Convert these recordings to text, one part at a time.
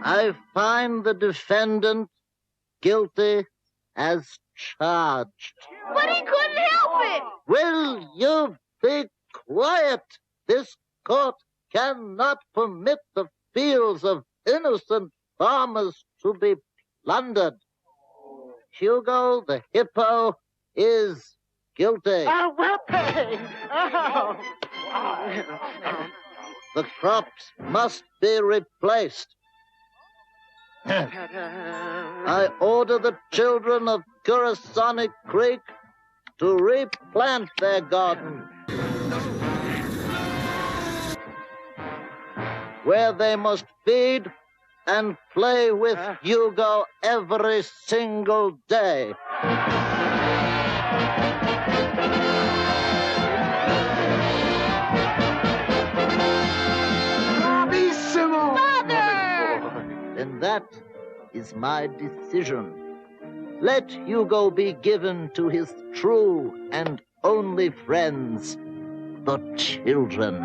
I find the defendant guilty as charged. But he couldn't help it! Will you be quiet? This court cannot permit the fields of innocent farmers to be plundered. Hugo the hippo is guilty. I will pay. The crops must be replaced. I order the children of Curasonic Creek to replant their garden, where they must feed and play with Hugo every single day. Bravissimo! And that is my decision. Let Hugo be given to his true and only friends, the children.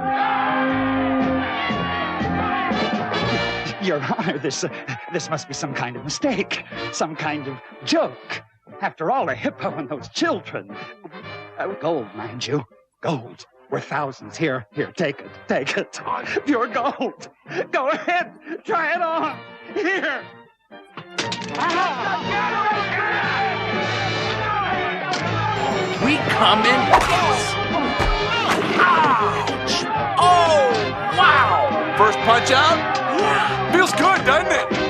Your Honor, this must be some kind of mistake, some kind of joke. After all, a hippo and those children. Gold, mind you, gold. We're thousands. Here, take it. Pure gold. Go ahead, try it on. Here. We come in peace. Ouch! Oh, wow! First punch out? Feels good, doesn't it?